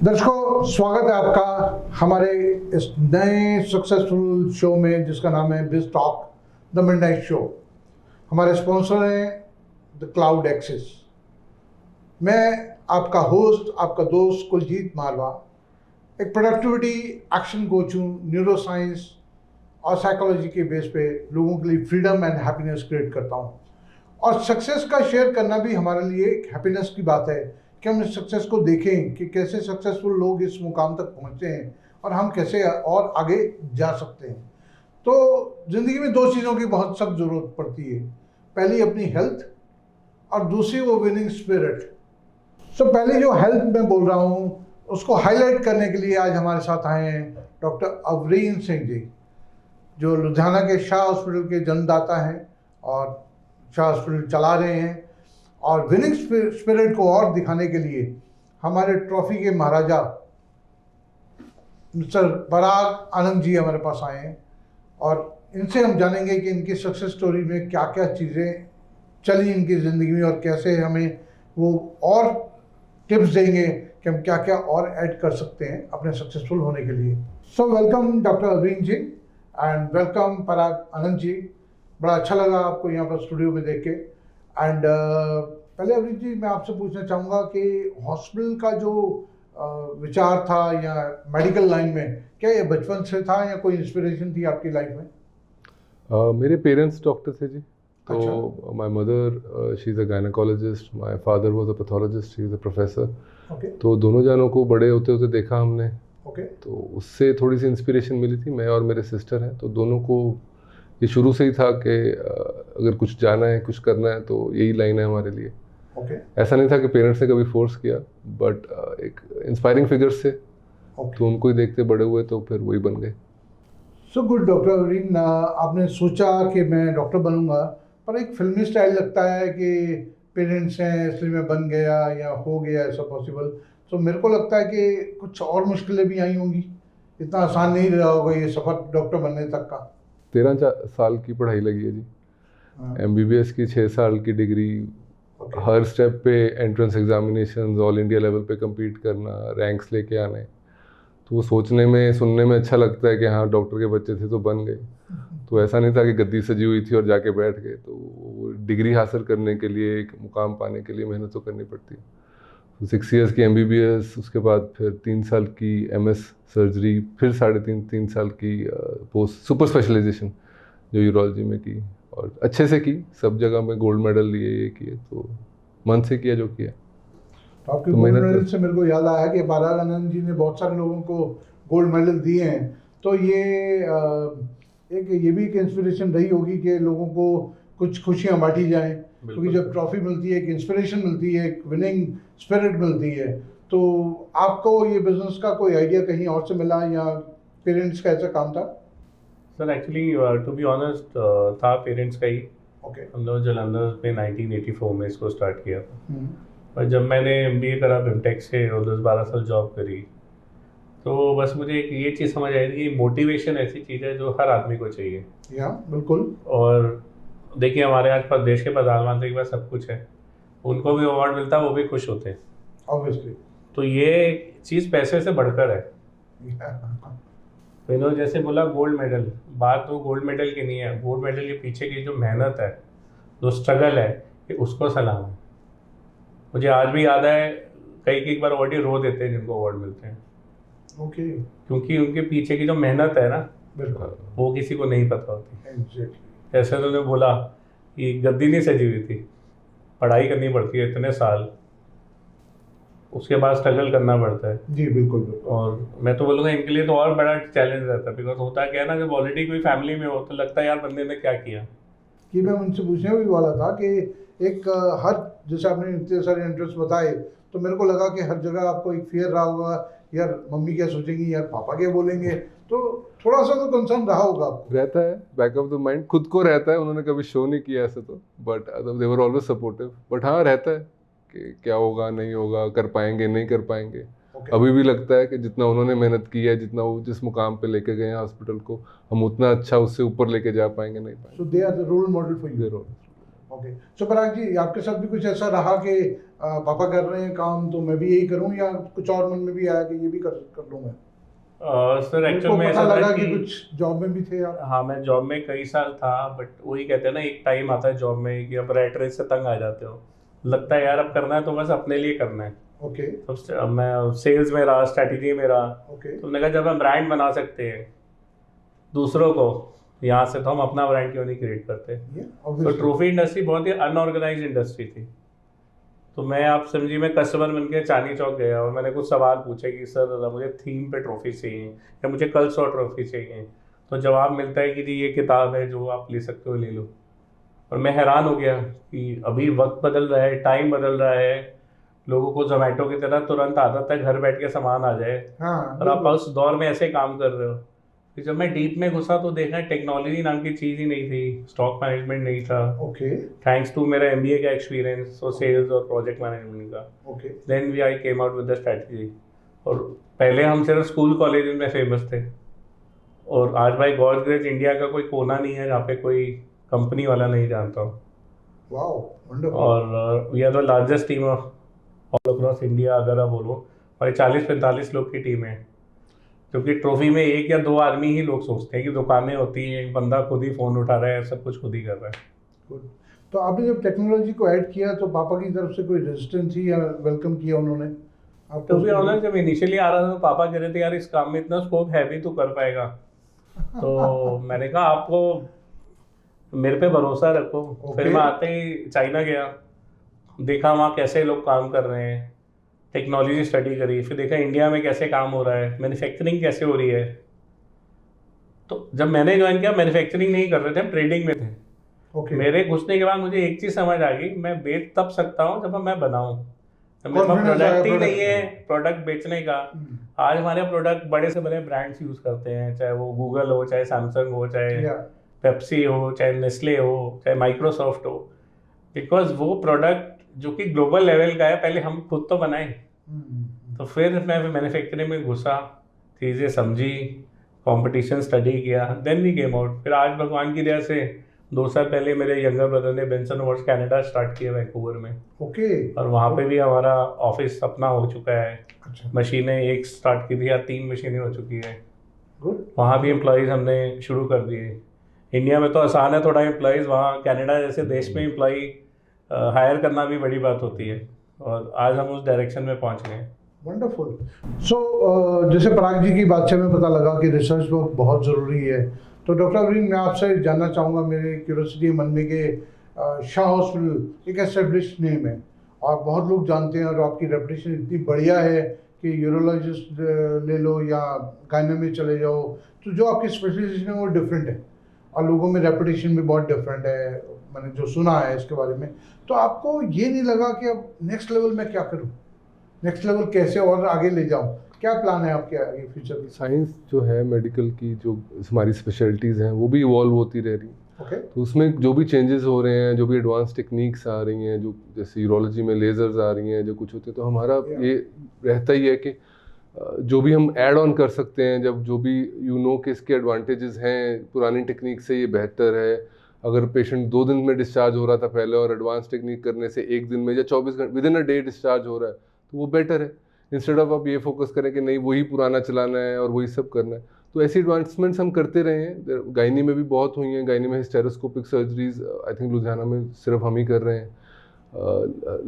दर्शकों, स्वागत है आपका हमारे इस नए सक्सेसफुल शो में जिसका नाम है बिज टॉक द मिडनाइट शो। हमारे स्पॉन्सर हैं द क्लाउड एक्सेस। मैं आपका होस्ट, आपका दोस्त कुलजीत मारवा, एक प्रोडक्टिविटी एक्शन कोच हूँ। न्यूरो साइंस और साइकोलॉजी के बेस पे लोगों के लिए फ्रीडम एंड हैप्पीनेस क्रिएट करता हूँ। और सक्सेस का शेयर करना भी हमारे लिए एक हैप्पीनेस की बात है कि हम इस सक्सेस को देखें कि कैसे सक्सेसफुल लोग इस मुकाम तक पहुँचे हैं और हम कैसे और आगे जा सकते हैं। तो ज़िंदगी में दो चीज़ों की बहुत सख्त ज़रूरत पड़ती है। पहली अपनी हेल्थ और दूसरी वो विनिंग स्पिरिट। पहले जो हेल्थ में बोल रहा हूँ उसको हाईलाइट करने के लिए आज हमारे साथ आए हैं डॉक्टर अवरीन सिंह जी, जो लुधियाना के शाह हॉस्पिटल के जन्मदाता हैं और शाह हॉस्पिटल चला रहे हैं। और विनिंग स्पिरिट को और दिखाने के लिए हमारे ट्रॉफी के महाराजा मिस्टर पराग आनंद जी हमारे पास आए हैं और इनसे हम जानेंगे कि इनकी सक्सेस स्टोरी में क्या क्या चीज़ें चली इनकी ज़िंदगी में और कैसे हमें वो और टिप्स देंगे कि हम क्या क्या और ऐड कर सकते हैं अपने सक्सेसफुल होने के लिए। Welcome doctor Avreen ji and welcome Parag Anand ji. बड़ा अच्छा लगा आपको यहाँ पर स्टूडियो में देख के। एंड पहले अवरीन जी, मैं आपसे पूछना चाहूँगा कि हॉस्पिटल का जो विचार था या मेडिकल लाइन में, क्या ये बचपन से था या कोई इंस्पिरेशन थी आपकी लाइफ में? मेरे पेरेंट्स डॉक्टर थे जी। तो my mother she is a gynaecologist, my father was a pathologist, he is a professor. तो दोनों जानों को बड़े होते होते देखा हमने। तो उससे थोड़ी सी इंस्पिरेशन मिली थी। मैं और मेरे सिस्टर हैं, तो दोनों को ये शुरू से ही था कि अगर कुछ जाना है, कुछ करना है तो यही लाइन है हमारे लिए। ऐसा नहीं था कि पेरेंट्स ने कभी फोर्स किया, बट एक इंस्पायरिंग फिगर्स थे। तो उनको ही देखते बड़े हुए, तो फिर वही बन गए। सो गुड डॉक्टर अवरीन, आपने सोचा कि मैं डॉक्टर बनूंगा, पर एक फिल्मी स्टाइल लगता है कि पेरेंट्स हैं इसलिए मैं बन गया या हो गया, ऐसा पॉसिबल। तो मेरे को लगता है कि कुछ और मुश्किलें भी आई होंगी, इतना आसान नहीं रहा होगा ये सफ़र डॉक्टर बनने तक का। 13 साल की पढ़ाई लगी है जी। MBBS की 6 साल की डिग्री, हर स्टेप पे entrance examinations, all India level पे compete करना, रैंक्स लेके आने। तो वो सोचने में, सुनने में अच्छा लगता है कि हाँ डॉक्टर के बच्चे थे तो बन गए। तो ऐसा नहीं था कि गद्दी सजी हुई थी और जाके बैठ गए। तो वो डिग्री हासिल करने के लिए, एक मुकाम पाने के लिए मेहनत तो करनी पड़ती है। तो 6 years की MBBS, उसके बाद फिर 3 साल की MS सर्जरी, फिर 3.5 साल की पोस्ट सुपर स्पेशलाइजेशन जो यूरोलॉजी में की, और अच्छे से की, सब जगह में गोल्ड मेडल लिए, ये किए। तो मन से किया जो किया। तो आपके गोल्ड मेडल से मेरे को याद आया कि पराग आनंद जी ने बहुत सारे लोगों को गोल्ड मेडल दिए हैं। तो ये भी एक इंस्पिरेशन रही होगी कि लोगों को कुछ खुशियाँ बांटी जाएं, क्योंकि जब ट्रॉफी मिलती है, एक इंस्पिरेशन मिलती है, एक विनिंग स्पिरिट मिलती है। तो आपको ये बिजनेस का कोई आइडिया कहीं और से मिला या पेरेंट्स का ऐसा काम था? Sir actually to be honest था पेरेंट्स का ही। हम लोग जलंधर में 1984 में इसको स्टार्ट किया था। पर जब मैंने MBA करा बिमटेक से और 10-12 साल जॉब करी, तो बस मुझे एक ये चीज़ समझ आई थी कि मोटिवेशन ऐसी चीज़ है जो हर आदमी को चाहिए। या बिल्कुल। और देखिए, हमारे आज पर देश के प्रधानमंत्री के पास सब कुछ है, उनको भी अवार्ड मिलता है, वो भी खुश होते हैं ऑब्वियसली। तो ये चीज़ पैसे से बढ़कर है। तो इन्होंने जैसे बोला गोल्ड मेडल, बात तो गोल्ड मेडल की नहीं है। गोल्ड मेडल के पीछे की जो मेहनत है, जो स्ट्रगल है, कि उसको सलाम है। मुझे आज भी याद है, कई बार अवार्डी रो देते हैं जिनको अवार्ड मिलते हैं। क्योंकि उनके पीछे की जो मेहनत है ना, वो किसी को नहीं पता होती। जैसे उन्होंने बोला कि गद्दी नहीं सजी हुई थी, पढ़ाई करनी पड़ती है इतने साल, उसके बाद स्ट्रगल करना पड़ता है। जी बिल्कुल। और मैं तो बोलूँगा इनके लिए तो और बड़ा चैलेंज रहता है, बिकॉज होता क्या है ना, जब ऑलरेडी कोई फैमिली में हो तो लगता है यार बंदे ने क्या किया। कि मैं उनसे पूछने भी वाला था कि एक हर, जैसे आपने इतने सारे इंटरेस्ट बताए, तो मेरे को लगा कि हर जगह आपको एक फियर रहा होगा, यार मम्मी क्या सोचेंगी, यार पापा क्या बोलेंगे, तो थोड़ा सा तो कंसर्न रहा होगा आपको। रहता है बैक ऑफ द माइंड, खुद को रहता है। उन्होंने कभी शो नहीं किया ऐसे तो, but they were always supportive. But हाँ, रहता है कि क्या होगा, नहीं होगा, कर पाएंगे, नहीं कर पाएंगे। अभी भी लगता है कि जितना उन्होंने मेहनत की है, जितना वो जिस मुकाम पे लेके गए हैं हॉस्पिटल को, हम उतना अच्छा उससे ऊपर लेके जा पाएंगे, नहीं पाएंगे। So they are the role model for you. Okay, so Parag ji, आपके साथ भी कुछ ऐसा रहा कि पापा कर रहे हैं काम तो मैं भी यही करूं, या कुछ और मन में भी आया कि ये भी कर लूं मैं? सर मेरे एक्चुअल को में पता ऐसा था लगा कि कि कुछ जॉब में भी थे आप। हाँ, मैं जॉब में कई साल था, बट वही कहते हैं ना, एक टाइम आता है जॉब में कि अब रैट रेस से तंग आ जाते हो, लगता है यार अब करना है तो बस अपने लिए करना है। ओके तो अब मैं सेल्स में रहा, स्ट्रैटेजी में रहा, ओके तो मैंने कहा जब हम ब्रांड बना सकते हैं दूसरों को यहाँ से, तो हम अपना ब्रांड क्यों नहीं क्रिएट करते। ये तो ऑब्वियसली। ट्रॉफी इंडस्ट्री बहुत ही अनऑर्गेनाइज इंडस्ट्री थी। तो मैं, आप समझिए, मैं कस्टमर बन के चांदनी चौक गया और मैंने कुछ सवाल पूछे कि सर दादा मुझे थीम पे ट्रॉफी चाहिए या मुझे कल 100 ट्रॉफी चाहिए, तो जवाब मिलता है कि जी ये किताब है जो आप ले सकते हो, ले लो। और मैं हैरान हो गया कि अभी वक्त बदल रहा है, टाइम बदल रहा है, लोगों को जोमेटो की तरह तुरंत आदत है घर बैठ के सामान आ जाए, हाँ और आप बिल्कुल। उस दौर में ऐसे काम कर रहे हो। फिर जब मैं डीप में घुसा तो देखा टेक्नोलॉजी नाम की चीज़ ही नहीं थी, स्टॉक मैनेजमेंट नहीं था। ओके थैंक्स टू मेरा एमबीए का एक्सपीरियंस और सेल्स और प्रोजेक्ट मैनेजमेंट का, okay then we I came out with the strategy. और पहले हम सिर्फ स्कूल कॉलेज में फेमस थे, और आज भाई गॉड ग्रेस इंडिया का कोई कोना नहीं है जहाँ पे कोई कंपनी वाला नहीं जानता हो। Wow wonderful. और we are the largest team of all across India, अगर आप बोलो, और 40-45 लोग की टीम है, क्योंकि ट्रॉफी में एक या दो आदमी ही लोग सोचते हैं कि दुकानें होती हैं, एक बंदा खुद ही फ़ोन उठा रहा है, सब कुछ खुद ही कर रहा है। गुड। तो आपने जब टेक्नोलॉजी को ऐड किया तो पापा की तरफ से कोई रेजिस्टेंस थी या वेलकम किया उन्होंने आपको? तो भी ऑनलाइन जब इनिशियली आ रहा था तो पापा कह रहे थे यार इस काम में इतना स्कोप है भी, तो कर पाएगा। तो मैंने कहा आपको मेरे पे भरोसा रखो। फिर Okay. मैं आते ही चाइना गया, देखा वहाँ कैसे लोग काम कर रहे हैं, टेक्नोलॉजी स्टडी करी, फिर देखा इंडिया में कैसे काम हो रहा है, मैन्युफैक्चरिंग कैसे हो रही है। तो जब मैंने ज्वाइन किया मैन्युफैक्चरिंग नहीं कर रहे थे, हम ट्रेडिंग में थे। ओके मेरे घुसने के बाद मुझे एक चीज़ समझ आ गई, मैं बेच तब सकता हूँ जब मैं बनाऊँ। तो मेरे पास Confidence आया प्रोडक्ट ही product नहीं है में। प्रोडक्ट बेचने का। आज हमारे प्रोडक्ट बड़े से बड़े ब्रांड्स यूज़ करते हैं, चाहे वो गूगल हो, चाहे सैमसंग हो, चाहे या पेप्सी हो, चाहे नेस्ले हो, चाहे माइक्रोसॉफ्ट हो, बिकॉज वो प्रोडक्ट जो कि ग्लोबल लेवल का है, पहले हम खुद तो बनाए। तो फिर मैं मैन्युफैक्चरिंग में घुसा, चीज़ें समझी, कंपटीशन स्टडी किया, देन वी केम आउट। फिर आज भगवान की दया से 2 साल पहले मेरे यंगर ब्रदर ने बेंसन अवार्ड्स कनाडा स्टार्ट किया वैंकूवर में, ओके और वहाँ पे भी हमारा ऑफिस अपना हो चुका है। अच्छा मशीनें एक स्टार्ट की थी, या 3 मशीनें हो चुकी है। गुड। वहाँ भी एम्प्लॉयज़ हमने शुरू कर दिए। इंडिया में तो आसान है थोड़ा एम्प्लॉयज़, वहाँ कनाडा जैसे देश में एम्प्लॉई हायर करना भी बड़ी बात होती है, और आज हम उस डायरेक्शन में पहुँच गए हैं। वंडरफुल। सो जैसे पराग जी की बात से हमें पता लगा कि रिसर्च वर्क बहुत ज़रूरी है, तो डॉक्टर अरविंद मैं आपसे जानना चाहूँगा, मेरे क्यूरियोसिटी मन में कि शाह हॉस्पिटल एक एस्टेब्लिश नेम है और बहुत लोग जानते हैं, और आपकी रेपुटेशन इतनी बढ़िया है कि यूरोलॉजिस्ट ले लो या गायना में चले जाओ, तो जो आपकी स्पेशलाइजेशन है वो डिफरेंट है और लोगों में रेपुटेशन भी बहुत डिफरेंट है, मैंने जो सुना है इसके बारे में। तो आपको ये नहीं लगा कि अब नेक्स्ट लेवल में क्या करूँ, नेक्स्ट लेवल कैसे और आगे ले जाऊँ, क्या प्लान है आपके आगे फ्यूचर की? साइंस जो है, मेडिकल की जो हमारी स्पेशलिटीज़ हैं वो भी इवॉल्व होती रह रही हैं। ओके तो उसमें जो भी चेंजेस हो रहे हैं, जो भी एडवांस टेक्निक्स आ रही हैं, जो जैसे यूरोलॉजी में लेजर्स आ रही हैं, जो कुछ होते हैं, तो हमारा ये रहता ही है कि जो भी हम ऐड ऑन कर सकते हैं, जब जो भी कि इसके एडवांटेजेस हैं, पुरानी टेक्निक से ये बेहतर है। अगर पेशेंट 2 दिन में डिस्चार्ज हो रहा था पहले, और एडवांस टेक्निक करने से 1 दिन में या 24 घंटे with in a day discharge हो रहा है, तो वो बेटर है। इंस्टेड ऑफ आप ये फोकस करें कि नहीं वही पुराना चलाना है और वही सब करना है। तो ऐसी एडवांसमेंट्स हम करते रहे हैं। गायनी में भी बहुत हुई हैं, गायनी में hysteroscopic surgeries I think Ludhiana में सिर्फ हम ही कर रहे हैं।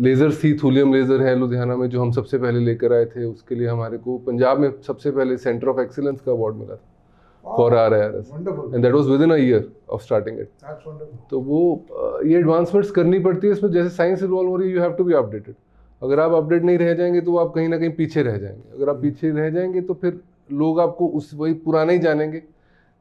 लेज़र्स थी, थूलियम लेज़र है लुधियाना में जो हम सबसे पहले लेकर आए थे, उसके लिए हमारे को पंजाब में सबसे पहले सेंटर ऑफ एक्सीलेंस का अवार्ड मिला था for RIRS, and that was with in a year of starting it. तो वो ये एडवांसमेंट्स करनी पड़ती है इसमें। जैसे साइंस इवॉल्व हो रही है, you have to be updated. अगर आप अपडेट नहीं रह जाएंगे तो आप कहीं ना कहीं पीछे रह जाएंगे। अगर आप पीछे रह जाएंगे तो फिर लोग आपको वही पुराना ही जानेंगे,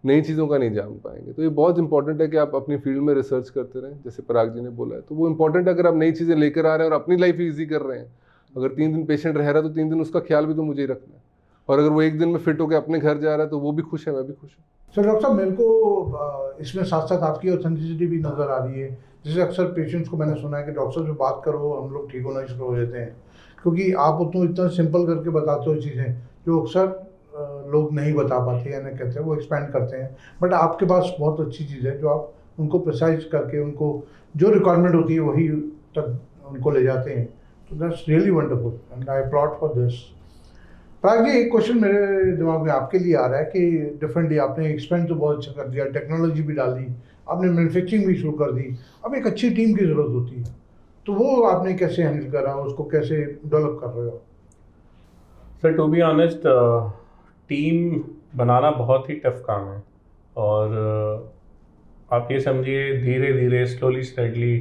नई चीज़ों का नहीं जान पाएंगे। तो ये बहुत इंपॉर्टेंट है कि आप अपनी फील्ड में रिसर्च करते रहें, जैसे पराग जी ने बोला है। तो वो इंपॉर्टेंट है, अगर आप नई चीज़ें लेकर आ रहे हैं और अपनी लाइफ ईजी कर रहे हैं। अगर 3 दिन पेशेंट रह रहा है तो 3 दिन उसका ख्याल भी तो मुझे ही रखना है, और अगर वो 1 दिन में फिट होकर अपने घर जा रहा है तो वो भी खुश है, मैं भी खुश हूँ। सर डॉक्टर साहब, मेरे को इसमें साथ साथ आपकी ऑथेंटिसिटी भी नज़र आ रही है। जैसे अक्सर पेशेंट्स को मैंने सुना है कि डॉक्टर से बात करो, हम लोग ठीक होना शुरू हो जाते हैं, क्योंकि आप उतना इतना सिंपल करके बताते हो चीज़ें जो अक्सर लोग नहीं बता पाते या नहीं कहते, वो एक्सपेंड करते हैं। बट आपके पास बहुत अच्छी चीज़ है जो आप उनको प्रिसाइज करके उनको जो रिक्वायरमेंट होती है वही तक उनको ले जाते हैं। तो that's really wonderful and I applaud for this. Parag ji, एक क्वेश्चन मेरे दिमाग में आपके लिए आ रहा है कि डिफरेंटली आपने एक्सपेंड तो बहुत अच्छा कर दिया, टेक्नोलॉजी भी डाली, आपने मैन्युफैक्चरिंग भी शुरू कर दी, अब एक अच्छी टीम की ज़रूरत होती है, तो वो आपने कैसे हैंडल करा, उसको कैसे डेवलप कर रहे हो? Sir to be honest, team बनाना बहुत ही टफ काम है और आप ये समझिए धीरे धीरे स्लोली स्टडली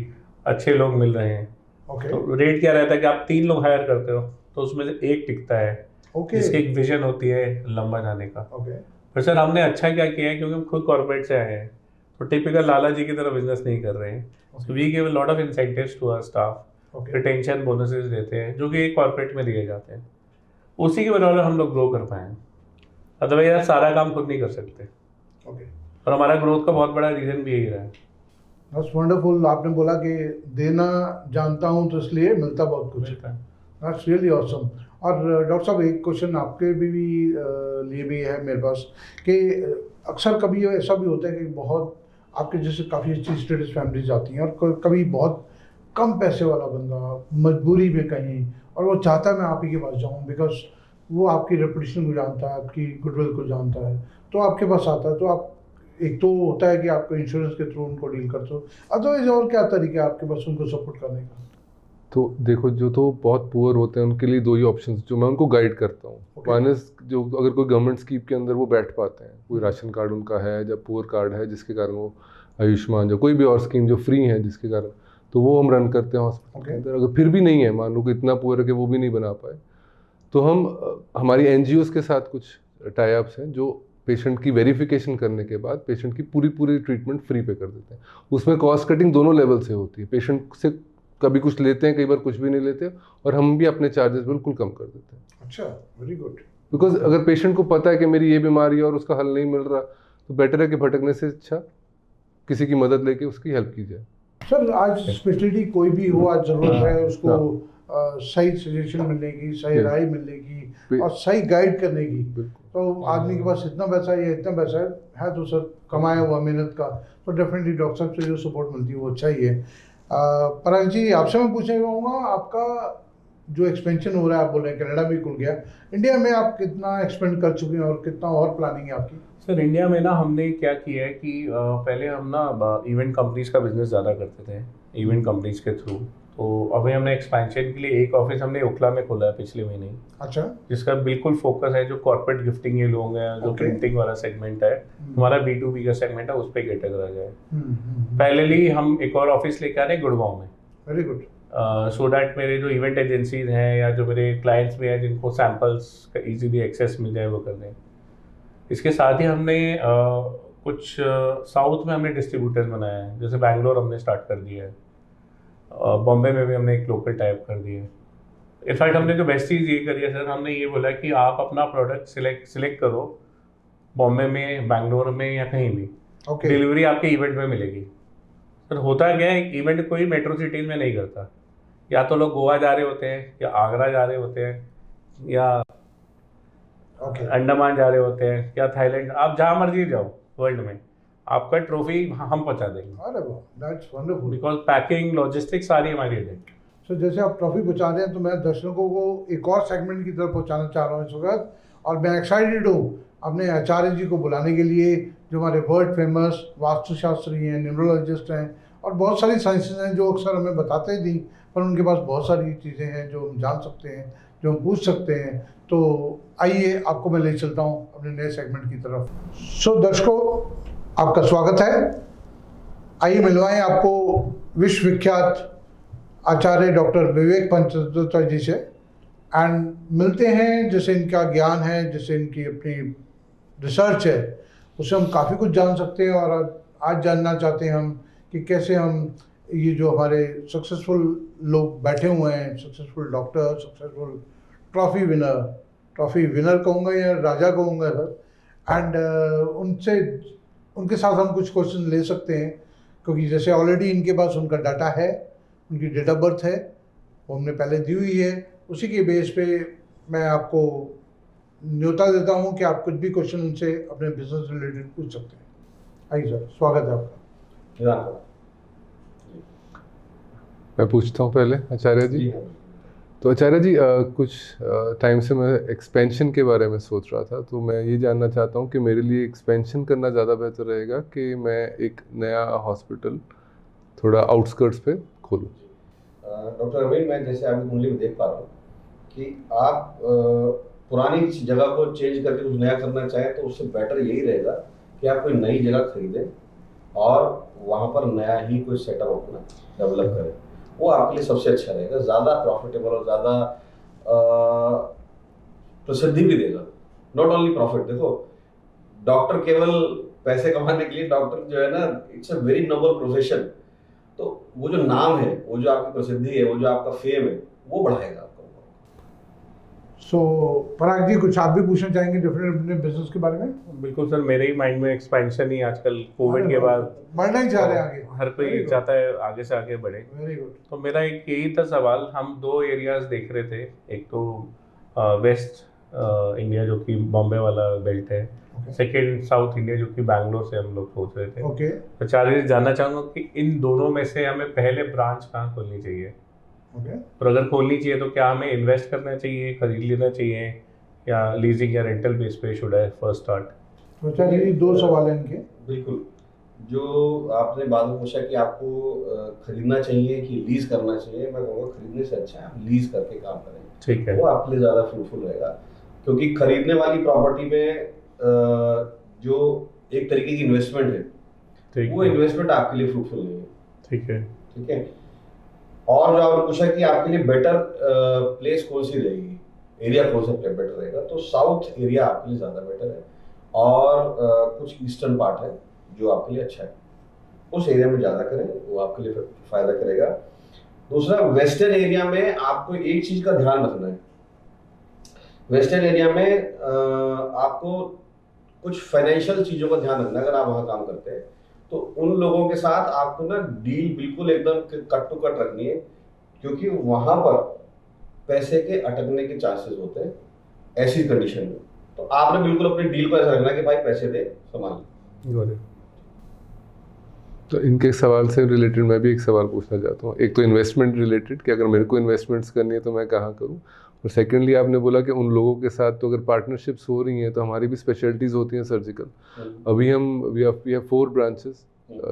अच्छे लोग मिल रहे हैं। ओके तो रेट क्या रहता है कि आप 3 लोग हायर करते हो तो उसमें से एक टिकता है, ओके जिसकी एक विजन होती है लंबा जाने का। ओके पर सर हमने अच्छा क्या किया है, क्योंकि हम खुद कॉर्पोरेट से आए हैं तो टिपिकल लाला जी की तरह बिजनेस नहीं कर रहे हैं। So we give a lot of incentives to our staff, okay retention bonuses देते हैं जो कि कॉर्पोरेट में दिए जाते हैं। उसी की वजह से हम लोग ग्रो कर पाए हैं, अदरवाइज यार सारा काम खुद नहीं कर सकते। ओके और हमारा ग्रोथ का बहुत बड़ा रीजन भी यही रहा है। That's wonderful. आपने बोला कि देना जानता हूँ तो इसलिए मिलता बहुत कुछ है। मिलता है। That's really awesome. और डॉक्टर साहब, एक क्वेश्चन आपके भी लिए भी है मेरे पास कि अक्सर कभी ऐसा भी होता है कि बहुत आपके जैसे काफ़ी अच्छी स्टेटस फैमिलीज आती हैं और कभी बहुत कम पैसे वाला बंदा मजबूरी में कहीं, और वो चाहता है मैं आप ही के पास जाऊँ बिकॉज वो आपकी रेपुटेशन को जानता है, आपकी गुडविल को जानता है, तो आपके पास आता है। तो आप एक तो होता है कि आपको इंश्योरेंस के थ्रू उनको डील करते हो, अदरवाइज और क्या तरीका है आपके पास उनको सपोर्ट करने का? तो देखो, जो तो बहुत पुअर होते हैं उनके लिए 2 ही ऑप्शन जो मैं उनको गाइड करता हूँ। Okay. वन इज जो अगर कोई गवर्नमेंट स्कीम के अंदर वो बैठ पाते हैं, कोई राशन कार्ड उनका है या पुअर कार्ड है जिसके कारण वो आयुष्मान या कोई भी और स्कीम जो फ्री है जिसके कारण, तो वो हम रन करते हैं हॉस्पिटल के Okay. अंदर। अगर फिर भी नहीं है, मान लो कि इतना पुअर है कि वो भी नहीं बना पाए, तो हम हमारी एनजीओज के साथ कुछ टाई अप्स हैं जो पेशेंट की वेरिफिकेशन करने के बाद पेशेंट की पूरी ट्रीटमेंट फ्री पे कर देते हैं। उसमें कॉस्ट कटिंग दोनों लेवल से होती है, पेशेंट से कभी कुछ लेते हैं, कई बार कुछ भी नहीं लेते, और हम भी अपने चार्जेस बिल्कुल कम कर देते हैं। अच्छा, वेरी गुड। बिकॉज अगर पेशेंट को पता है कि मेरी ये बीमारी है और उसका हल नहीं मिल रहा, तो बेटर है कि भटकने से अच्छा किसी की मदद लेके उसकी हेल्प की जाए। सर, आज स्पेशलिटी कोई भी हो, आज जरूरत है उसको सही सजेशन मिलने की, सही Yes. राय मिलने की और सही गाइड करने की। बिल्कुल। तो आदमी के पास इतना पैसा है या इतना पैसा है तो सर कमाया हुआ मेहनत का, तो डेफिनेटली डॉक्टर साहब से जो सपोर्ट मिलती है वो अच्छा ही है। पराग जी, आपसे मैं पूछना चाहूँगा, आपका जो एक्सपेंशन हो रहा है, आप बोल रहे हैं कनाडा भी खुल गया, इंडिया में आप कितना एक्सपेंड कर चुके हैं और कितना और प्लानिंग है आपकी? सर इंडिया में ना हमने क्या किया है कि पहले हम ना इवेंट कंपनीज का बिजनेस ज़्यादा करते थे, इवेंट कंपनीज के थ्रू। तो अभी हमने एक्सपेंशन के लिए एक ऑफिस हमने ओखला में खोला है पिछले महीने ही, अच्छा, जिसका बिल्कुल फोकस है जो कॉर्पोरेट गिफ्टिंग ये लोग हैं, जो Okay. प्रिंटिंग वाला सेगमेंट है, हमारा B2B का सेगमेंट है, उस पर कैटेगराइज है। वेरी पैरेलली हम एक और ऑफिस लेके आ रहे हैं गुड़गांव में, गुड। सो डैट मेरे जो इवेंट एजेंसीज हैं या जो मेरे क्लाइंट्स भी हैं जिनको सैम्पल्स का ईजीली एक्सेस मिल जाए वो कर दें। इसके साथ ही हमने कुछ साउथ में हमने डिस्ट्रीब्यूटर्स बनाए हैं, जैसे बैंगलोर हमने स्टार्ट कर दिया है, बॉम्बे में भी हमने एक लोकल टाइप कर दिया है। इनफैक्ट हमने जो बेस्ट चीज़ ये करी है सर, हमने ये बोला कि आप अपना प्रोडक्ट सिलेक्ट करो, बॉम्बे में, बैंगलोर में या कहीं भी, ओके, डिलीवरी आपके इवेंट में मिलेगी। सर होता क्या है, इवेंट कोई मेट्रो सिटीज़ में नहीं करता, या तो लोग गोवा जा रहे होते हैं या आगरा जा रहे होते हैं या ओके, अंडमान जा रहे होते हैं या थाईलैंड, आप जहाँ मर्जी जाओ वर्ल्ड में, आपका ट्रॉफी हम पहुँचा देंगे, अरे वाह, that's wonderful. Because packing logistics सारी हमारी है। सो जैसे आप ट्रॉफी पहुंचा रहे हैं, तो मैं दर्शकों को एक और सेगमेंट की तरफ पहुंचाना चाह रहा हूँ इस वक्त, और मैं एक्साइटेड हूँ अपने आचार्य जी को बुलाने के लिए, जो हमारे वर्ल्ड फेमस वास्तुशास्त्री हैं, न्यूमरोलॉजिस्ट हैं, और बहुत सारी साइंसेज हैं जो अक्सर हमें बताते नहीं, पर उनके पास बहुत सारी चीज़ें हैं जो हम जान सकते हैं, जो हम पूछ सकते हैं। तो आइए, आपको मैं ले चलता हूँ अपने नए सेगमेंट की तरफ। सो दर्शकों, आपका स्वागत है। आइए मिलवाएं आपको विश्व विख्यात आचार्य डॉक्टर विवेक पंचतत्व जी से, एंड मिलते हैं जैसे इनका ज्ञान है, जैसे इनकी अपनी रिसर्च है, उससे हम काफ़ी कुछ जान सकते हैं। और आज जानना चाहते हैं हम कि कैसे हम ये जो हमारे सक्सेसफुल लोग बैठे हुए हैं, successful doctor, successful trophy winner कहूँगा या राजा कहूँगा सर, एंड उनके साथ हम कुछ क्वेश्चन ले सकते हैं, क्योंकि जैसे ऑलरेडी इनके पास उनका डाटा है, उनकी डेट ऑफ बर्थ है, वो हमने पहले दी हुई है, उसी के बेस पे मैं आपको न्योता देता हूँ कि आप कुछ भी क्वेश्चन उनसे अपने बिजनेस रिलेटेड पूछ सकते हैं। आइए सर, स्वागत है आपका। निदान करा। मैं पूछता हूँ पहले आचार्य जी। हाँ। तो आचार्य जी कुछ टाइम से मैं एक्सपेंशन के बारे में सोच रहा था, तो मैं ये जानना चाहता हूँ कि मेरे लिए एक्सपेंशन करना ज़्यादा बेहतर रहेगा कि मैं एक नया हॉस्पिटल थोड़ा आउटस्कर्ट्स पे खोलूँ। डॉक्टर अरविंद, मैं जैसे आपकी कुंडली में देख पा रहा हूँ कि आप पुरानी जगह को चेंज करके कुछ नया करना चाहें, तो उससे बेटर यही रहेगा कि आप कोई नई जगह खरीदें और वहाँ पर नया ही कोई सेटअप अपना डेवलप करें। वो आपके लिए सबसे अच्छा रहेगा, ज़्यादा प्रॉफिटेबल और ज़्यादा प्रसिद्धि भी देगा। नॉट ओनली प्रॉफिट, देखो डॉक्टर केवल पैसे कमाने के लिए, डॉक्टर जो है ना, it's a very noble profession. तो वो जो नाम है, वो जो आपकी प्रसिद्धि है, वो जो आपका फेम है, वो बढ़ाएगा आपको। सो पराग जी, कुछ आप भी पूछना चाहेंगे डिफरेंट अपने बिजनेस के बारे में? बिल्कुल सर, मेरे ही माइंड में एक्सपेंशन ही आजकल कोविड के बाद बढ़ना ही चाह रहे हैं आगे, हर कोई चाहता है आगे से आगे बढ़े। Very good. तो मेरा एक यही था सवाल, हम दो एरियाज देख रहे थे, एक तो वेस्ट इंडिया जो कि बॉम्बे वाला बेल्ट है, सेकेंड साउथ इंडिया जो कि बैंगलोर से हम लोग सोच रहे थे। ओके तो चार्जेस जानना चाहूँगा कि इन दोनों में से हमें पहले ब्रांच कहाँ खोलनी चाहिए, ओके। और अगर खोलनी चाहिए तो क्या हमें इन्वेस्ट करना चाहिए, खरीद लेना चाहिए, या लीजिंग या रेंटल बेस पे शुड है फर्स्ट स्टार्ट? तो अच्छा जी, दो सवाल हैं इनके। बिल्कुल, जो आपने बाद में पूछा कि आपको खरीदना चाहिए कि लीज करना चाहिए, मैं कहूँगा खरीदने से अच्छा है आप लीज करके काम करें। ठीक है। वो आपके लिए ज़्यादा फ्रूटफुल रहेगा, क्योंकि खरीदने वाली प्रॉपर्टी में जो एक तरीके की इन्वेस्टमेंट है, ठीक वो है। इन्वेस्टमेंट आपके लिए फ्रूटफुल नहीं है। ठीक है। ठीक है। और जो आपने पूछा कि आपके लिए बेटर प्लेस कौन सी रहेगी, एरिया कौन सा बेटर रहेगा, तो साउथ एरिया आपके लिए ज़्यादा बेटर है, और कुछ ईस्टर्न पार्ट है जो आपके लिए अच्छा है, उस एरिया में ज़्यादा करें, वो आपके लिए फ़ायदा करेगा। दूसरा, वेस्टर्न एरिया में आपको एक चीज़ का ध्यान रखना है। वेस्टर्न एरिया में आपको कुछ फाइनेंशियल चीज़ों का ध्यान रखना है। अगर आप वहाँ काम करते हैं तो उन लोगों के साथ आपको ना डील बिल्कुल एकदम कट टू कट रखनी है, क्योंकि वहाँ पर पैसे के अटकने के चांसेस होते हैं ऐसी कंडीशन में। तो आपने बिल्कुल अपनी डील को ऐसा रखना कि भाई पैसे दे, संभाल। तो इनके सवाल से रिलेटेड मैं भी एक सवाल पूछना चाहता हूँ। एक तो इन्वेस्टमेंट रिलेटेड कि अगर मेरे को इन्वेस्टमेंट्स करनी है तो मैं कहाँ करूँ, और सेकेंडली आपने बोला कि उन लोगों के साथ तो अगर पार्टनरशिप्स हो रही हैं तो हमारी भी स्पेशलिटीज़ होती हैं सर्जिकल। अभी हम वी हैव 4 ब्रांचेस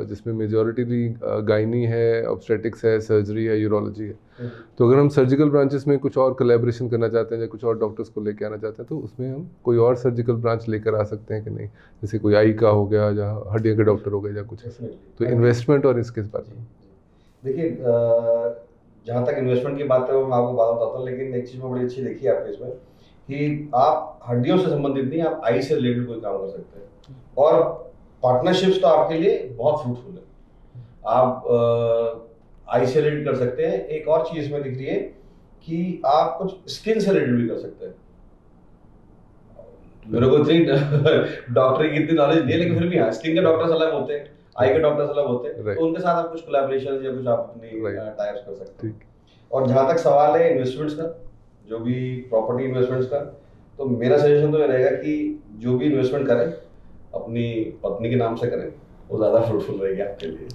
जिसमें मेजॉरिटीली गायनी है, ऑब्स्टेटिक्स है, सर्जरी है, यूरोलॉजी है। तो अगर हम सर्जिकल ब्रांचेस में कुछ और कोलैबोरेशन करना चाहते हैं या कुछ और डॉक्टर्स को लेके आना चाहते हैं, तो उसमें हम कोई और सर्जिकल ब्रांच लेकर आ सकते हैं कि नहीं? जैसे कोई आई का हो गया, जहाँ हड्डियों के डॉक्टर हो गए या कुछ ऐसा। तो इन्वेस्टमेंट और इसके बारे में देखिए, जहाँ तक इन्वेस्टमेंट की बात है वो मैं आपको बात बताता हूँ, लेकिन एक चीज़ में बड़ी अच्छी देखी है आपके इसमें कि आप हड्डियों से संबंधित नहीं, आप आई से रिलेटेड कोई काम कर सकते हैं, और पार्टनरशिप्स तो आपके लिए बहुत फ्रूटफुल है। आप आई से रिलेटेड कर सकते हैं। एक और चीज़ इसमें दिख रही है कि आप कुछ स्किन से रिलेटेड भी कर सकते हैं। मेरे को इतनी डॉक्टरी की इतनी नॉलेज नहीं है, लेकिन फिर भी हाँ, स्किन के डॉक्टर्स अलग होते हैं, आई के डॉक्टर्स अलग होते हैं, तो उनके साथ आप कुछ कोलैबोरेशन या कुछ आप अपनी टाइप्स कर सकते हैं। और जहाँ तक सवाल है इन्वेस्टमेंट्स का, जो भी प्रॉपर्टी इन्वेस्टमेंट्स का, तो मेरा सजेशन तो ये रहेगा कि जो भी इन्वेस्टमेंट करें अपनी पत्नी के नाम से करें, वो ज़्यादा फ्रूटफुल रहेगी आपके लिए।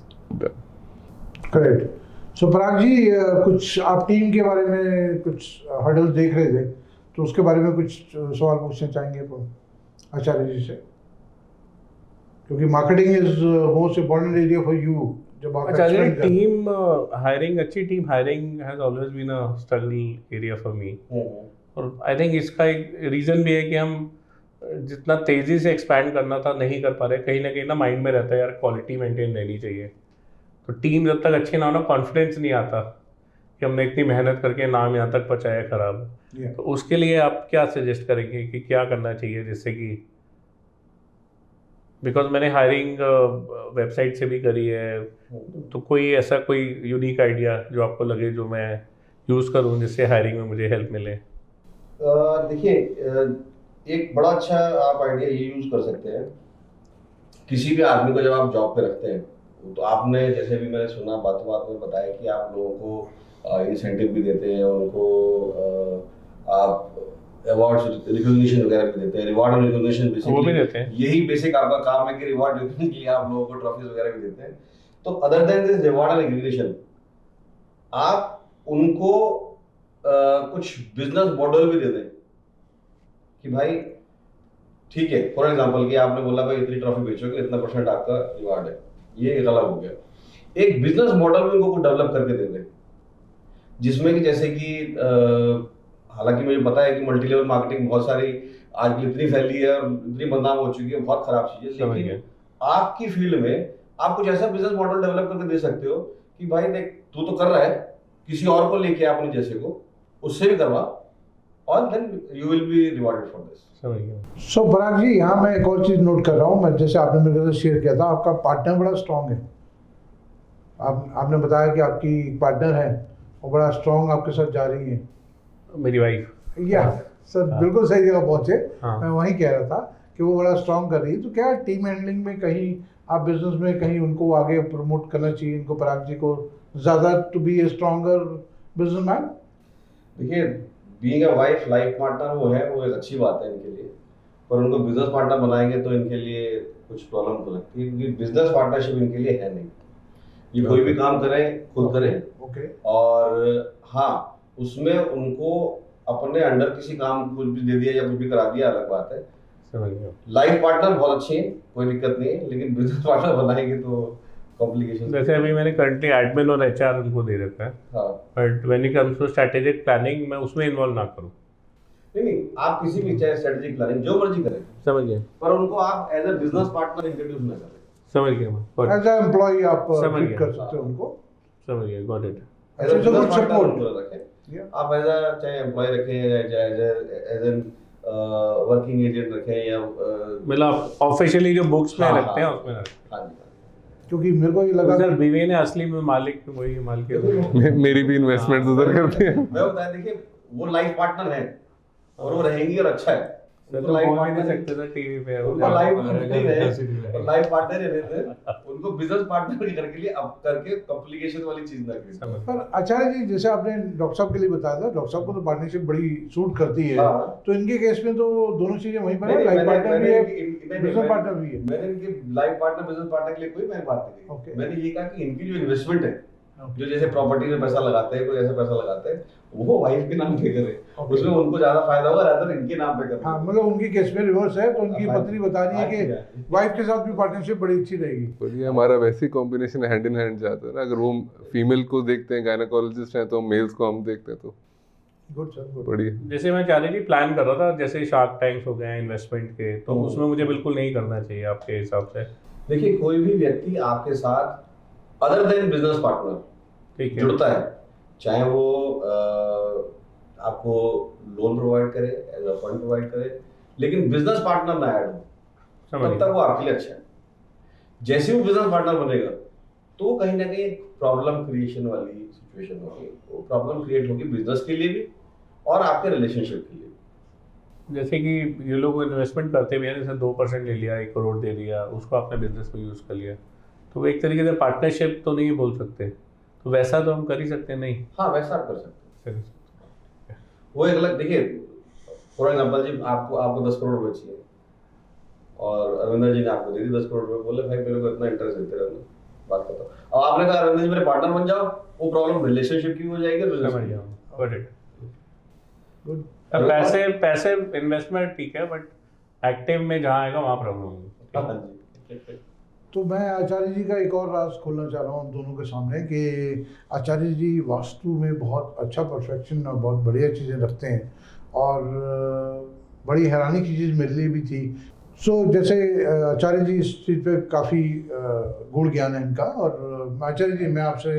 करेक्ट। सो पराग जी, कुछ आप टीम के बारे में कुछ हर्डल्स देख रहे थे, तो उसके बारे में कुछ सवाल पूछना चाहेंगे आचार्य जी से, क्योंकि marketing is most important area for you. जब आप आचार्य, टीम हायरिंग, अच्छी team hiring has always been a struggle area for me, और आई थिंक इसका एक रीज़न भी है कि हम जितना तेज़ी से एक्सपैंड करना था नहीं कर पा रहे। कहीं ना माइंड में रहता है यार क्वालिटी मेंटेन रहनी चाहिए। तो टीम जब तक अच्छी ना हो ना, कॉन्फिडेंस नहीं आता कि हमने इतनी मेहनत करके नाम यहाँ तक पहुँचाया खराब। तो उसके लिए आप क्या सजेस्ट करेंगे कि क्या करना चाहिए, जिससे कि, बिकॉज मैंने हायरिंग वेबसाइट से भी करी है, तो कोई ऐसा कोई यूनिक आइडिया जो आपको लगे जो मैं यूज़ करूँ जिससे हायरिंग में मुझे हेल्प मिले? देखिए, एक बड़ा अच्छा आप आइडिया ये यूज़ कर सकते हैं। किसी भी आदमी को जब आप जॉब पे रखते हैं, तो आपने जैसे भी मैंने सुना बातों बात में बताया कि आप लोगों को इंसेंटिव भी देते हैं, उनको आप अवार्ड्स रिकॉग्निशन वगैरह भी देते हैं, रिवार्ड और रिकॉग्निशन वो भी देते हैं। यही बेसिक आपका काम है कि रिवार्ड रिकॉग्निशन के लिए आप लोगों को ट्रॉफीज वगैरह भी देते हैं। तो other than this reward and recognition, आप उनको कुछ बिजनेस मॉडल भी दे दें कि भाई ठीक है, फॉर एग्जांपल कि आपने बोला भाई इतनी ट्रॉफी बेचोगे इतना % आपका रिवार्ड है, ये एक अलग हो गया। एक बिजनेस मॉडल भी उनको डेवलप करके दे दें जिसमें कि जैसे कि हालांकि मुझे पता है कि मल्टी लेवल मार्केटिंग बहुत सारी आजकल इतनी फैली है और इतनी बदनाम हो चुकी है, बहुत खराब चीज है, लेकिन आपकी फील्ड में आप कुछ ऐसा बिजनेस मॉडल डेवलप करके दे सकते हो कि भाई देख तू तो कर रहा है, किसी और को लेके अपने जैसे को उससे भी करवा, और then you will be rewarded for this. समझ गया। सो पराग जी, यहाँ मैं एक और चीज़ नोट कर रहा हूँ, मैं जैसे आपने मेरे साथ शेयर किया था, आपका पार्टनर बड़ा स्ट्रांग है। आपने बताया कि आपकी पार्टनर है वो बड़ा स्ट्रांग आपके साथ जा रही है। मेरी वाइफ, या सर बिल्कुल सही जगह पहुँचे। हाँ। मैं वही कह रहा था कि वो बड़ा स्ट्रांग कर रही है। तो क्या टीम हैंडलिंग में कहीं आप बिजनेस में कहीं उनको आगे प्रमोट करना चाहिए, इनको पराग जी को ज़्यादा to be a stronger businessman? देखिए, being a wife life partner वो एक अच्छी बात है इनके लिए, पर उनको बिजनेस पार्टनर बनाएंगे तो इनके लिए कुछ प्रॉब्लम हो सकती है, क्योंकि बिजनेस पार्टनरशिप इनके लिए है नहीं। ये कोई भी काम करें खुद करें, ओके। और हाँ उसमें उनको अपने अंडर किसी काम कुछ भी दे दिया या कुछ भी करा दिया अलग बात है। समझ गया। लाइफ पार्टनर बहुत अच्छी है, कोई दिक्कत नहीं है, लेकिन बिजनेस पार्टनर बनाएंगे तो कॉम्प्लिकेशन। जैसे अभी मैंने करंटली एडमिन और एचआर उनको दे रखा है, हाँ but when it comes to strategic planning मैं उसमें इन्वॉल्व ना करूँ। नहीं, आप किसी भी चाहे स्ट्रेटेजिक प्लानिंग जो मर्जी करें, समझ गया, पर उनको आप as a business partner introduce ना करें। समझ गया मैं, एज ए एम्प्लॉय आप समझ ट्रीट गया। कर सकते हो उनको। समझ गया, गॉट इट। एज अ अच्छा, बिजनेस कुछ पार्टनर support। उनको रखें। Yeah. आप एज अ चाहे एम्प्लॉय रखें या एज एन वर्किंग एजेंट रखें या मतलब ऑफिशियली जो बुक्स में हाँ, रखते हैं हाँ। उसमें रखें। हाँ जी। क्योंकि मेरे को ये लगा सर बीवी ने असली में मालिक वही मालिक मेरी भी इन्वेस्टमेंट उधर करते हैं। मैं बताया, देखिए वो लाइफ पार्टनर है और वो रहेंगी और अच्छा है। सर उनको तो लाइफ बोल भी नहीं पार्टनर सकते सर टीवी पे उनको लाइफ पार्टनर नहीं रहे, लाइफ पार्टनर ही रहते हैं, उनको बिजनेस पार्टनर के लिए अब करके कॉम्प्लिकेशन वाली चीज ना करें। पर आचार्य जी, जैसे आपने डॉक्टर साहब के लिए बताया था, डॉक्टर साहब को तो पार्टनरशिप बड़ी सूट करती है। हाँ। तो इनके केस में तो दोनों चीजें वहीं पर है, नहीं, लाइफ मैंने- पार्टनर भी मैंने है, इनकी- बिजनेस पार्टनर भी है। मैंने इनके लाइफ पार्टनर बिजनेस पार्टनर के लिए कोई मैंने बात नहीं Okay. की। मैंने ये कहा कि इनकी जो इन्वेस्टमेंट है, Okay. जो जैसे प्रॉपर्टी में पैसा लगाते हैं, कोई ऐसा पैसा लगाते हैं, वो वाइफ के नाम पे करे, Okay. उसमें उनको ज्यादा फायदा होगा रादर इनके नाम पे करे। हाँ, मतलब उनकी केस में रिवर्स है, तो उनकी हाँ, पत्नी बता रही है हाँ जी, कि हाँ। वाइफ के साथ भी पार्टनरशिप बड़ी अच्छी रहेगी। बोलिए हमारा वैसे ही कॉम्बिनेशन हैंड इन हैंड जाता है ना। अगर वो फीमेल को देखते हैं गायनेकोलॉजिस्ट हैं तो मेल्स को हम देखते हैं, तो गुड सर, गुड। बढ़िया। जैसे मैं क्या थी प्लान कर रहा था, जैसे शार्क टैंक्स हो गए इन्वेस्टमेंट के, तो उसमें मुझे बिल्कुल नहीं करना चाहिए आपके हिसाब से? देखिए, कोई भी व्यक्ति आपके साथ अदर देन बिजनेस पार्टनर ठीक है, जुड़ता है, चाहे वो आपको लोन प्रोवाइड करे, एज अ फंड प्रोवाइड करे, लेकिन बिजनेस पार्टनर ना ऐड हो, समझ तब गया। तक वो आपके लिए अच्छा है। जैसे ही वो बिजनेस पार्टनर बनेगा तो वो कहीं ना कहीं एक प्रॉब्लम क्रिएशन वाली सिचुएशन होगी। वो प्रॉब्लम क्रिएट होगी बिजनेस के लिए भी और आपके रिलेशनशिप के लिए भी। जैसे कि ये लोग इन्वेस्टमेंट करते भी हैं, जैसे 2% ले लिया, 1 करोड़ दे दिया, उसको आपने बिजनेस में यूज़ कर लिया, तो वो एक तरीके से पार्टनरशिप तो नहीं बोल सकते, तो वैसा तो हम कर ही सकते हैं नहीं? हाँ, वैसा आप कर सकते हैं। चलिए। वो एक अलग, देखिए फॉर एग्जाम्पल जी, आपको 10 करोड़ रुपए चाहिए और अरविंदर जी ने आपको दे दी 10 करोड़ रुपए, बोले भाई मेरे को इतना इंटरेस्ट देते रहना, बात बताओ। अब आपने कहा अरविंदर जी मेरे पार्टनर बन जाओ, वो प्रॉब्लम रिलेशनशिप की हो जाएगी, समझ बिजनेस गया, गॉट इट। गुड। पैसे इन्वेस्टमेंट ठीक है, बट एक्टिव में जहाँ आएगा वहाँ प्रॉब्लम होगी। हाँ जी। तो मैं आचार्य जी का एक और राज खोलना चाह रहा हूँ हम दोनों के सामने कि आचार्य जी वास्तु में बहुत अच्छा परफेक्शन और बहुत बढ़िया चीज़ें रखते हैं, और बड़ी हैरानी की चीज़ मेरे लिए भी थी। सो जैसे आचार्य जी इस चीज़ पे काफ़ी गुण ज्ञान है इनका, और आचार्य जी मैं आपसे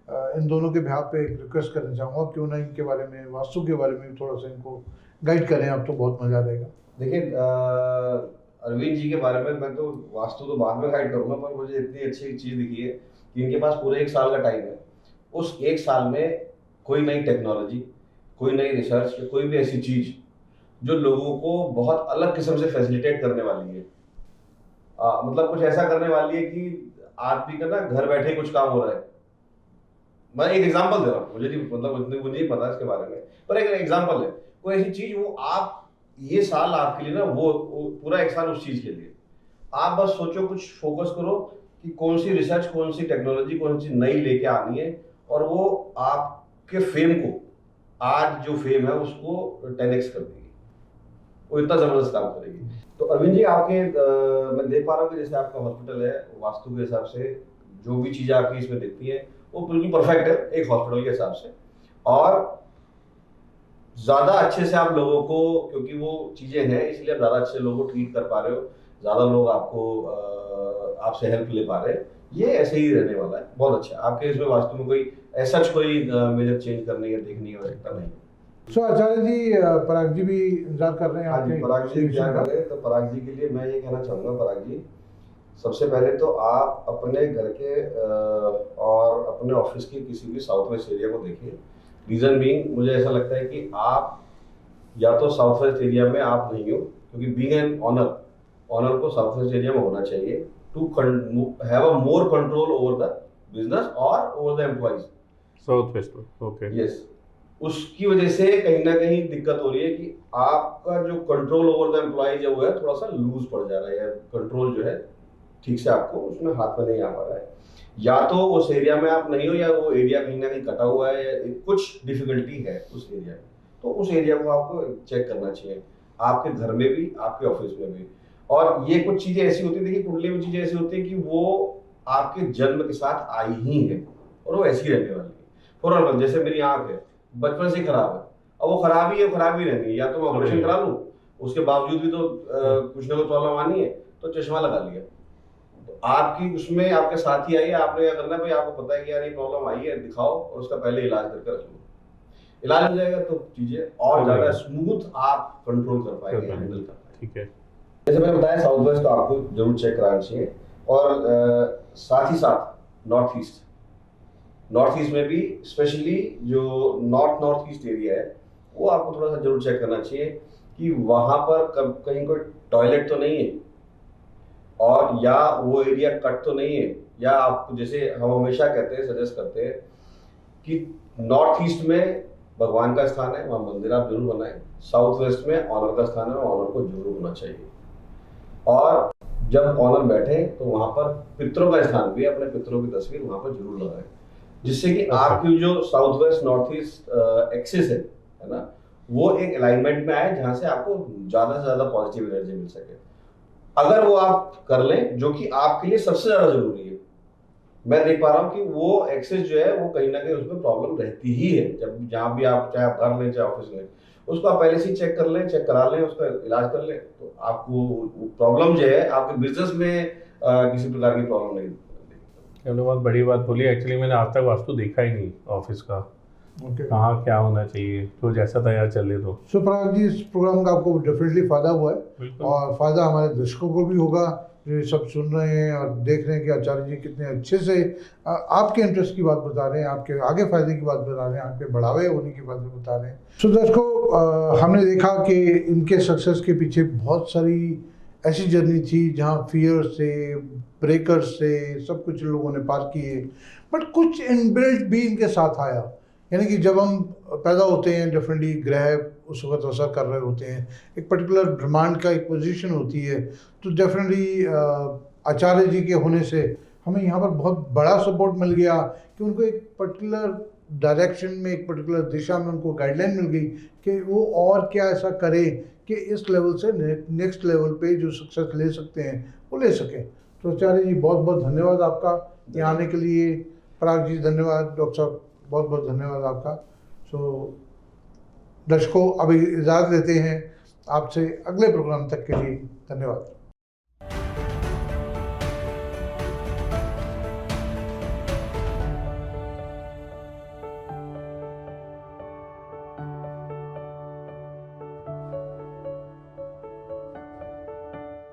इन दोनों के बिहाफ पे एक रिक्वेस्ट करना चाहूँगा, क्यों ना इनके बारे में, वास्तु के बारे में थोड़ा सा इनको गाइड करें आप, तो बहुत मज़ा रहेगा। देखिए, अरविंद जी के बारे में मैं तो वास्तु तो बाद में गाइड करूंगा, पर मुझे इतनी अच्छी चीज़ दिखी है कि इनके पास पूरे 1 साल का टाइम है। उस 1 साल में कोई नई टेक्नोलॉजी, कोई नई रिसर्च, कोई भी ऐसी चीज़ जो लोगों को बहुत अलग किस्म से फैसिलिटेट करने वाली है, मतलब कुछ ऐसा करने वाली है कि आदमी का ना घर बैठे कुछ काम हो रहा है। मैं एक एग्जांपल दे रहा हूँ, मुझे नहीं मतलब मुझे नहीं पता इसके बारे में, पर एक एग्जांपल है, कोई ऐसी चीज़ वो आप ये साल आपके लिए ना वो पूरा 1 साल उस चीज़ के लिए आप बस सोचो, कुछ फोकस करो कि कौन सी रिसर्च, कौन सी टेक्नोलॉजी, कौन सी नई लेके आनी है, और वो आपके फेम को, आज जो फेम है उसको 10x कर देगी, वो इतना जबरदस्त काम करेगी। तो अरविंद जी, आपके मैं देख पा रहा हूँ कि जैसे आपका हॉस्पिटल है, वास्तु के हिसाब से जो भी चीज़ें आपकी इसमें दिखती है वो बिल्कुल परफेक्ट है एक हॉस्पिटल के हिसाब से, और ज़्यादा अच्छे से आप लोगों को, क्योंकि वो चीज़ें हैं इसलिए आप ज़्यादा अच्छे लोगों को ट्रीट कर पा रहे हो, ज़्यादा लोग आपको आपसे हेल्प ले पा रहे हैं। ये ऐसे ही रहने वाला है, बहुत अच्छा। आपके इसमें वास्तु में कोई ऐसा कोई मेजर चेंज करने या देखने की आवश्यकता नहीं। सो आचार्य जी, पराग जी भी इंतजार कर रहे हैं हाँ जी, आपके पराग जी क्या solution का। करें, तो पराग जी के लिए मैं ये कहना चाहूँगा, पराग जी सबसे पहले तो आप अपने घर के और अपने ऑफिस के किसी भी साउथ वेस्ट एरिया को देखिए। रीज़न बीइंग, मुझे ऐसा लगता है कि आप या तो साउथ वेस्ट एरिया में आप नहीं हो, क्योंकि बीइंग एन ऑनर, ऑनर को साउथ वेस्ट एरिया में होना चाहिए to have a more control over the business और over the employees. South west में, ओके। यस, उसकी वजह से कहीं ना कहीं दिक्कत हो रही है कि आपका जो कंट्रोल ओवर द एम्प्लॉइज है वो है थोड़ा सा लूज पड़ जा रहा है, कंट्रोल जो है ठीक से आपको उसमें हाथ में नहीं आ पा रहा है। या तो उस एरिया में आप नहीं हो, या वो एरिया कहीं ना कहीं कटा हुआ है, या कुछ डिफिकल्टी है उस एरिया में, तो उस एरिया को आपको चेक करना चाहिए, आपके घर में भी, आपके ऑफिस में भी। और ये कुछ चीज़ें ऐसी होती है, देखिए कुंडली में चीज़ें ऐसी होती है कि वो आपके जन्म के साथ आई ही है और वो ऐसी रहने वाली है। फॉर एग्जाम्पल, जैसे मेरी आँख है, बचपन से खराब है, अब वो खराब ही है, खराब ही रहनी है, या तो मैं ऑपरेशन करा लूँ, उसके बावजूद भी तो कुछ ना कुछ प्रॉब्लम आनी है, तो चश्मा लगा लिया। तो आपकी उसमें आपके साथ ही आई है, आपने क्या करना है भाई, आपको पता है कि यार ये प्रॉब्लम आई है, दिखाओ और उसका पहले इलाज करके रख लो। इलाज हो जाएगा तो चीजें और ज्यादा स्मूथ आप कंट्रोल कर पाएंगे, हैंडल कर पाएंगे। ठीक है। जैसे मैंने बताया, साउथ वेस्ट तो आपको जरूर चेक कराना चाहिए, और साथ ही साथ नॉर्थ ईस्ट, नॉर्थ ईस्ट में भी स्पेशली जो नॉर्थ ईस्ट एरिया है वो आपको थोड़ा सा जरूर चेक करना चाहिए कि वहाँ पर कहीं कोई टॉयलेट तो नहीं है, और या वो एरिया कट तो नहीं है, या आप जैसे हम हमेशा कहते हैं, सजेस्ट करते हैं कि नॉर्थ ईस्ट में भगवान का स्थान है, वहाँ मंदिर आप जरूर बनाएं। साउथ वेस्ट में ऑनर का स्थान है, ऑनर को जरूर होना चाहिए। और जब ऑनर बैठे तो वहाँ पर पितरों का स्थान भी, अपने पितरों की तस्वीर वहाँ पर जरूर लगाएं, जिससे कि आपकी जो south west north east axis है ना, वो एक अलाइनमेंट में आए, जहाँ से आपको ज्यादा से ज्यादा पॉजिटिव एनर्जी मिल सके। अगर वो आप कर लें, जो कि आपके लिए सबसे ज्यादा जरूरी है, मैं देख पा रहा हूँ कि वो एक्सेस जो है वो कहीं ना कहीं उसमें प्रॉब्लम रहती ही है, जब जहाँ भी आप, चाहे आप घर लें चाहे ऑफिस लें, उसको आप पहले से चेक कर लें, चेक करा लें, उसका इलाज कर लें, तो आपको प्रॉब्लम जो है आपके बिजनेस में किसी प्रकार की प्रॉब्लम नहीं। आपने बहुत बड़ी बात बोली। एक्चुअली मैंने आज तक वास्तु देखा ही नहीं ऑफिस का, ओके। कहाँ क्या होना चाहिए, तो जैसा तैयार चले तो। सो पराग जी, इस प्रोग्राम का आपको डेफिनेटली फ़ायदा हुआ है, बिल्कुल। और फ़ायदा हमारे दर्शकों को भी होगा जो ये सब सुन रहे हैं और देख रहे हैं कि आचार्य जी कितने अच्छे से आपके इंटरेस्ट की बात बता रहे हैं, आपके आगे फ़ायदे की बात बता रहे हैं, आपके बढ़ावे होने की बात बता रहे हैं। सो दर्शकों, हमने देखा कि इनके सक्सेस के पीछे बहुत सारी ऐसी जर्नी थी जहाँ फियर से, ब्रेकर से सब कुछ लोगों ने पार किए, बट कुछ इनबिल्ट भी इनके साथ आया। यानी कि जब हम पैदा होते हैं, डेफिनेटली ग्रह उस वक्त असर कर रहे होते हैं, एक पर्टिकुलर ब्रह्मांड का एक पोजीशन होती है, तो डेफिनेटली आचार्य जी के होने से हमें यहाँ पर बहुत बड़ा सपोर्ट मिल गया कि उनको एक पर्टिकुलर डायरेक्शन में, एक पर्टिकुलर दिशा में उनको गाइडलाइन मिल गई कि वो और क्या ऐसा करें कि इस लेवल से नेक्स्ट लेवल पे जो सक्सेस ले सकते हैं वो ले सकें। तो आचार्य जी, बहुत बहुत धन्यवाद आपका यहाँ आने के लिए। पराग जी धन्यवाद, डॉक्टर साहब बहुत बहुत धन्यवाद आपका। सो दर्शकों, अभी इजाज़त लेते हैं आपसे, अगले प्रोग्राम तक के लिए धन्यवाद।